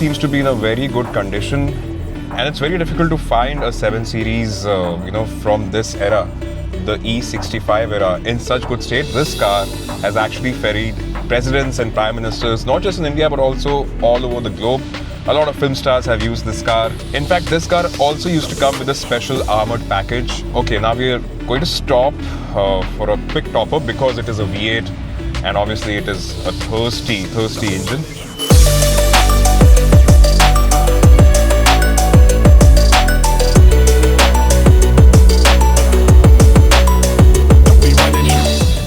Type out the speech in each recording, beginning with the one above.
seems to be in a very good condition, and it's very difficult to find a 7 Series, from this era, the E65 era, in such good state. This car has actually ferried presidents and prime ministers, not just in India but also all over the globe. A lot of film stars have used this car. In fact, this car also used to come with a special armored package. Okay, now we are going to stop for a quick top up because it is a V8 and obviously it is a thirsty engine.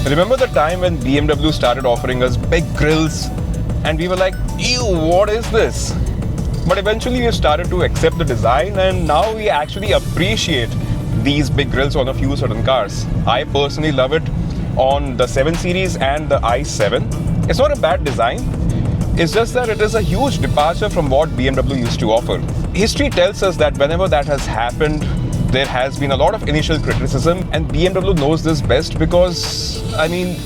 Remember the time when BMW started offering us big grills and we were like, ew, what is this? But eventually we started to accept the design and now we actually appreciate these big grills on a few certain cars. I personally love it on the 7 Series and the i7. It's not a bad design. It's just that it is a huge departure from what BMW used to offer. History tells us that whenever that has happened, there has been a lot of initial criticism, and BMW knows this best because,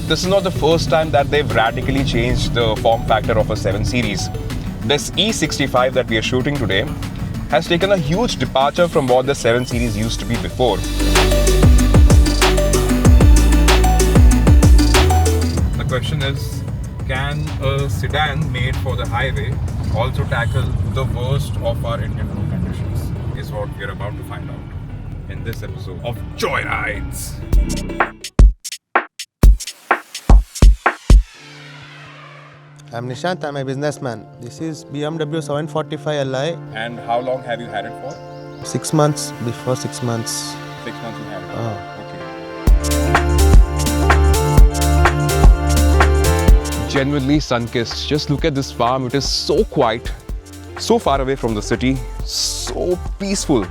this is not the first time that they've radically changed the form factor of a 7 Series. This E65 that we are shooting today has taken a huge departure from what the 7 Series used to be before. The question is, can a sedan made for the highway also tackle the worst of our Indian road conditions? Is what we are about to find out in this episode of Joyrides. I'm Nishant, I'm a businessman. This is BMW 745 Li. And how long have you had it for? 6 months, before 6 months. 6 months you had it? Okay. Genuinely sun-kissed. Just look at this farm. It is so quiet, so far away from the city, so peaceful.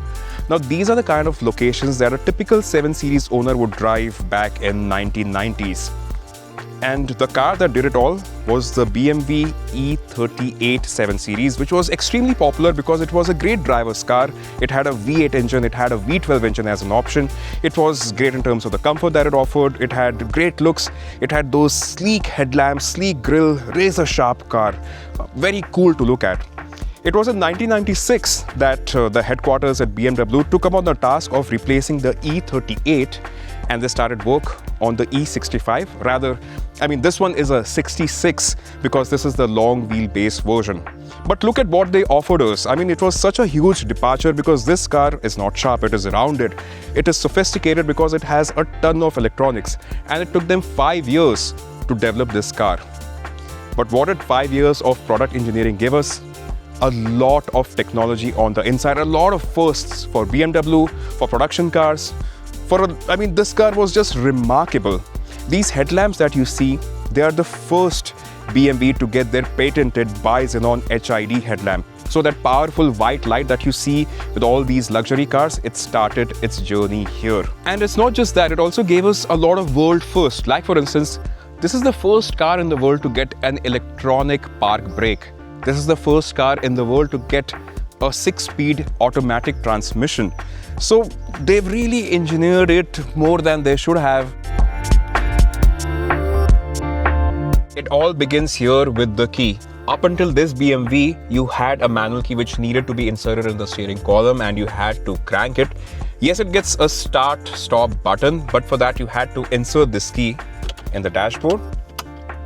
Now these are the kind of locations that a typical 7 Series owner would drive back in 1990s. And the car that did it all was the BMW E38 7 Series, which was extremely popular because it was a great driver's car. It had a V8 engine, it had a V12 engine as an option. It was great in terms of the comfort that it offered. It had great looks. It had those sleek headlamps, sleek grille, razor sharp car. Very cool to look at. It was in 1996 that the headquarters at BMW took upon the task of replacing the E38 and they started work on the E65. Rather, this one is a 66 because this is the long wheelbase version. But look at what they offered us. It was such a huge departure because this car is not sharp, it is rounded. It is sophisticated because it has a ton of electronics and it took them 5 years to develop this car. But what did 5 years of product engineering give us? A lot of technology on the inside, a lot of firsts for BMW, for production cars. This car was just remarkable. These headlamps that you see, they are the first BMW to get their patented bi-xenon HID headlamp. So that powerful white light that you see with all these luxury cars, it started its journey here. And it's not just that, it also gave us a lot of world firsts. Like for instance, this is the first car in the world to get an electronic park brake. This is the first car in the world to get a 6-speed automatic transmission. So they've really engineered it more than they should have. It all begins here with the key. Up until this BMW, you had a manual key which needed to be inserted in the steering column and you had to crank it. Yes, it gets a start-stop button, but for that you had to insert this key in the dashboard.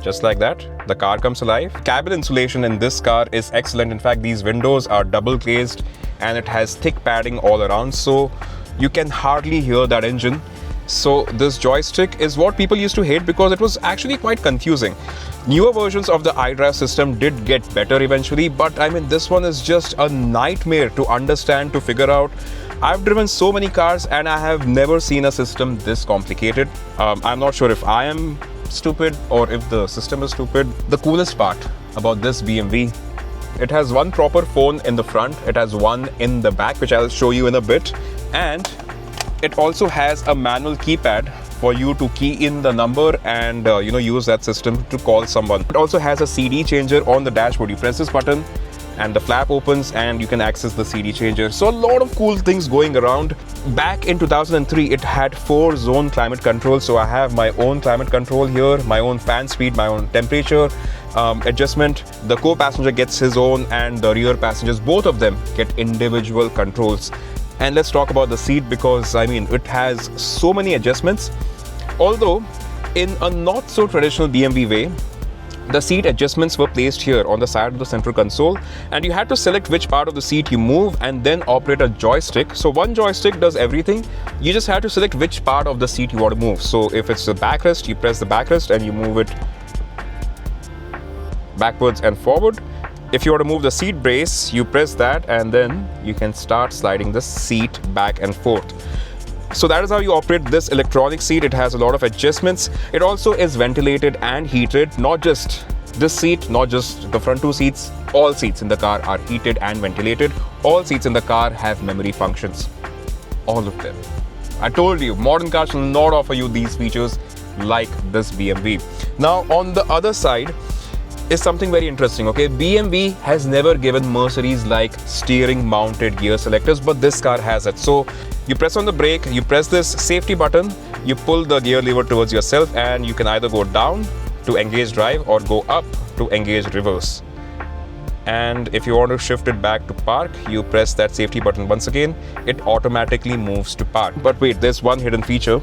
Just like that, the car comes alive. Cabin insulation in this car is excellent. In fact, these windows are double glazed and it has thick padding all around, so you can hardly hear that engine. So this joystick is what people used to hate because it was actually quite confusing. Newer versions of the iDrive system did get better eventually, but this one is just a nightmare to understand, to figure out. I've driven so many cars and I have never seen a system this complicated. I'm not sure if I am stupid or if the system is stupid. The coolest part about this BMW, it has one proper phone in the front, it has one in the back, which I'll show you in a bit, and it also has a manual keypad for you to key in the number and use that system to call someone. It also has a CD changer on the dashboard. You press this button and the flap opens and you can access the CD changer. So a lot of cool things going around. Back in 2003, it had 4-zone climate control. So I have my own climate control here, my own fan speed, my own temperature, adjustment. The co-passenger gets his own, and the rear passengers, both of them, get individual controls. And let's talk about the seat, because I mean, it has so many adjustments. Although in a not so traditional BMW way, the seat adjustments were placed here on the side of the central console, and you had to select which part of the seat you move and then operate a joystick. So one joystick does everything. You just had to select which part of the seat you want to move. So if it's the backrest, you press the backrest and you move it backwards and forward. If you want to move the seat brace, you press that and then you can start sliding the seat back and forth. So that is how you operate this electronic seat. It has a lot of adjustments. It also is ventilated and heated. Not just this seat, not just the front two seats. All seats in the car are heated and ventilated. All seats in the car have memory functions. All of them. I told you, modern cars will not offer you these features like this BMW. Now on the other side is something very interesting, okay? BMW has never given Mercedes like steering mounted gear selectors, but this car has it. So you press on the brake, you press this safety button, you pull the gear lever towards yourself, and you can either go down to engage drive or go up to engage reverse. And if you want to shift it back to park, you press that safety button once again, it automatically moves to park. But wait, there's one hidden feature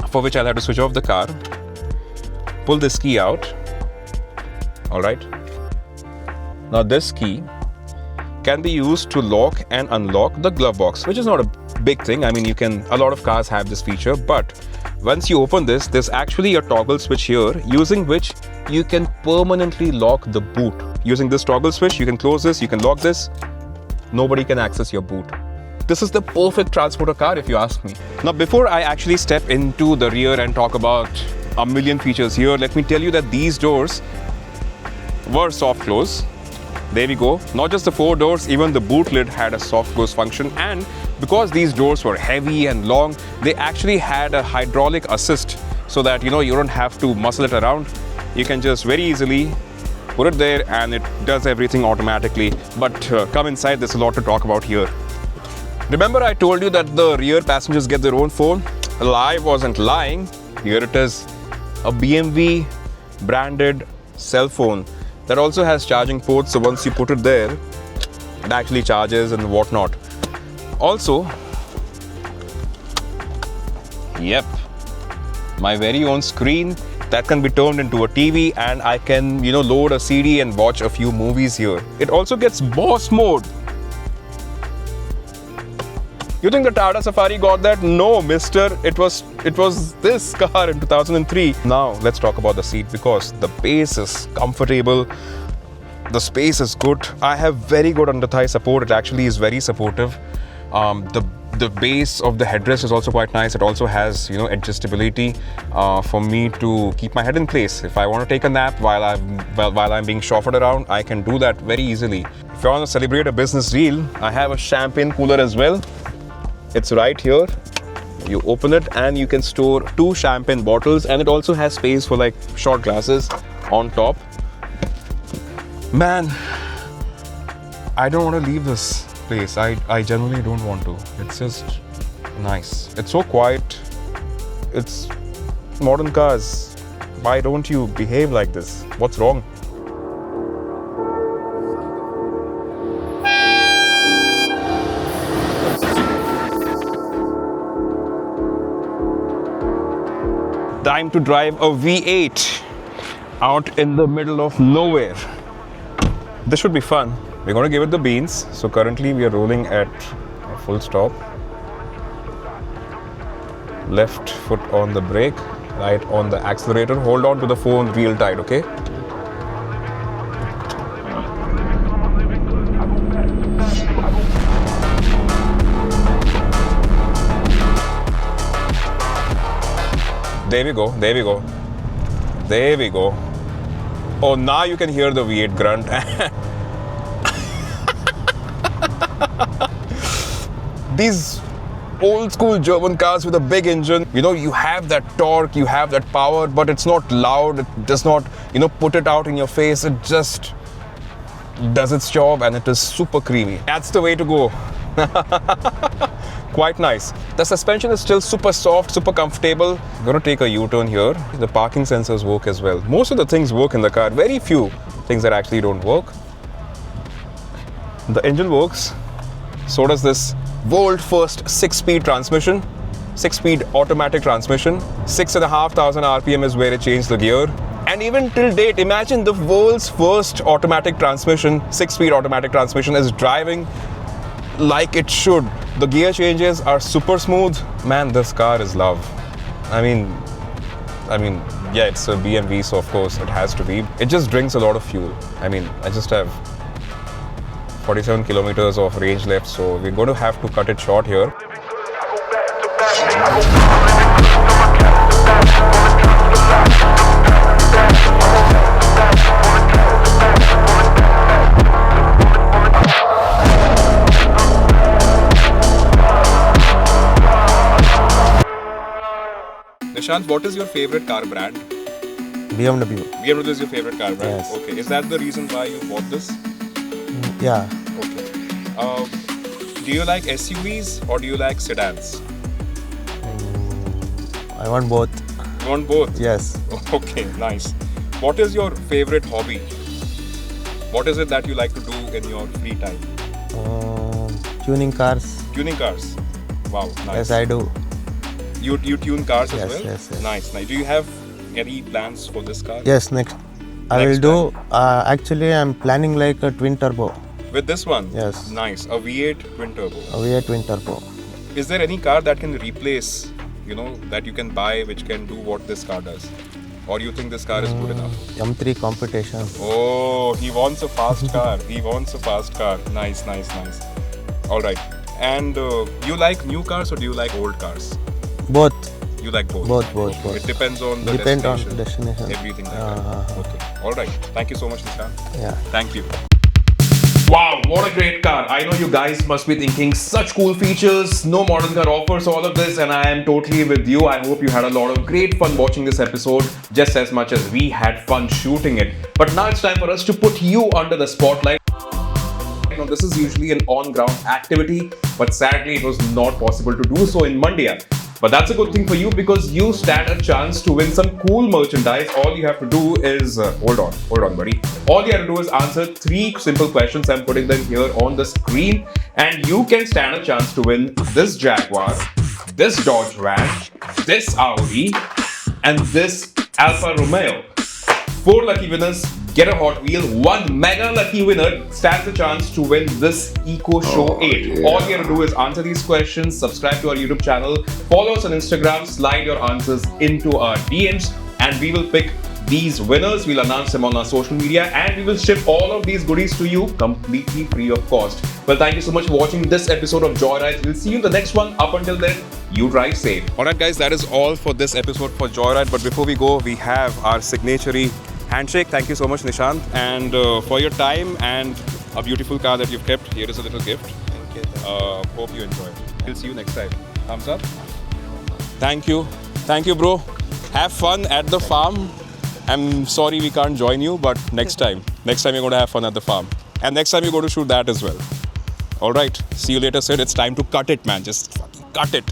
for which I'll have to switch off the car, pull this key out. All right. Now this key can be used to lock and unlock the glove box, which is not a big thing. I mean, a lot of cars have this feature, but once you open this, there's actually a toggle switch here using which you can permanently lock the boot. Using this toggle switch, you can close this, you can lock this. Nobody can access your boot. This is the perfect transporter car if you ask me. Now, before I actually step into the rear and talk about a million features here, let me tell you that these doors were soft close. There we go. Not just the four doors, even the boot lid had a soft close function, and because these doors were heavy and long, they actually had a hydraulic assist so that you don't have to muscle it around. You can just very easily put it there and it does everything automatically. But come inside, there's a lot to talk about here. Remember I told you that the rear passengers get their own phone? Well, I wasn't lying. Here it is, a BMW branded cell phone that also has charging ports, so once you put it there, it actually charges and whatnot. Also, yep, my very own screen that can be turned into a TV, and I can, load a CD and watch a few movies here. It also gets boss mode. You think the Tata Safari got that? No, mister. It was this car in 2003. Now, let's talk about the seat, because the base is comfortable. The space is good. I have very good under thigh support. It actually is very supportive. The base of the headrest is also quite nice. It also has, adjustability for me to keep my head in place. If I want to take a nap while I'm being chauffeured around, I can do that very easily. If you want to celebrate a business deal, I have a champagne cooler as well. It's right here. You open it and you can store 2 champagne bottles, and it also has space for like shot glasses on top. Man, I don't want to leave this place. I genuinely don't want to. It's just nice. It's so quiet. It's modern cars. Why don't you behave like this? What's wrong? Time to drive a V8 out in the middle of nowhere. This should be fun. We're going to give it the beans. So currently we are rolling at a full stop. Left foot on the brake, right on the accelerator. Hold on to the phone real tight, okay? There we go, there we go. There we go. Oh, now you can hear the V8 grunt. These old school German cars with a big engine, you have that torque, you have that power, but it's not loud. It does not, put it out in your face. It just does its job, and it is super creamy. That's the way to go. Quite nice. The suspension is still super soft, super comfortable. I'm gonna take a U-turn here. The parking sensors work as well. Most of the things work in the car. Very few things that actually don't work. The engine works. So does this world first 6-speed transmission. 6-speed automatic transmission. 6,500 RPM is where it changed the gear. And even till date, imagine the world's first automatic transmission, 6-speed automatic transmission is driving like it should. The gear changes are super smooth. Man, this car is love. I mean, yeah, it's a BMW, so of course it has to be. It just drinks a lot of fuel. I mean, I just have 47 kilometers of range left, so we're going to have to cut it short here. Nishant, what is your favorite car brand? BMW. BMW is your favorite car brand? Yes. Okay. Is that the reason why you bought this? Yeah. Okay. Do you like SUVs or do you like sedans? I want both. You want both? Yes. Okay, nice. What is your favorite hobby? What is it that you like to do in your free time? Tuning cars. Tuning cars. Wow, nice. Yes, I do. You tune cars as Yes, well? yes. Nice, nice. Do you have any plans for this car? Yes, next. I will Next do. Actually, I'm planning like a twin turbo. With this one? Yes. Nice. A V8 twin turbo. A V8 twin turbo. Is there any car that can replace, that you can buy which can do what this car does? Or you think this car is good enough? M3 competition. Oh, he wants a fast car. He wants a fast car. Nice, nice, nice. All right. And you like new cars or do you like old cars? Both. You like both? Both. It depends on the Depend on destination. destination. Everything like that. Okay. All right. Thank you so much, Nishant. Yeah. Thank you. Wow, what a great car. I know you guys must be thinking such cool features, no modern car offers all of this, and I am totally with you. I hope you had a lot of great fun watching this episode just as much as we had fun shooting it. But now it's time for us to put you under the spotlight. Now, this is usually an on-ground activity, but sadly it was not possible to do so in Mandya. But that's a good thing for you because you stand a chance to win some cool merchandise. All you have to do is, hold on buddy. All you have to do is answer 3 simple questions. I'm putting them here on the screen and you can stand a chance to win this Jaguar, this Dodge Ram, this Audi and this Alfa Romeo. 4 lucky winners get a Hot Wheel. 1 mega lucky winner stands a chance to win this Eco Show 8. Yeah. All you have to do is answer these questions, subscribe to our YouTube channel, follow us on Instagram, slide your answers into our DMs, and we will pick these winners. We'll announce them on our social media and we will ship all of these goodies to you completely free of cost. Well, thank you so much for watching this episode of Joyrides. We'll see you in the next one. Up until then, you drive safe. Alright guys, that is all for this episode for Joyride. But before we go, we have our signature handshake. Thank you so much, Nishant, and for your time and a beautiful car that you've kept. Here is a little gift. Thank you. Hope you enjoy. We'll see you next time. Thumbs up. Thank you. Thank you, bro. Have fun at the farm. I'm sorry we can't join you, but next time you're going to have fun at the farm. And next time you're going to shoot that as well. All right. See you later, Sid. It's time to cut it, man. Just fucking cut it.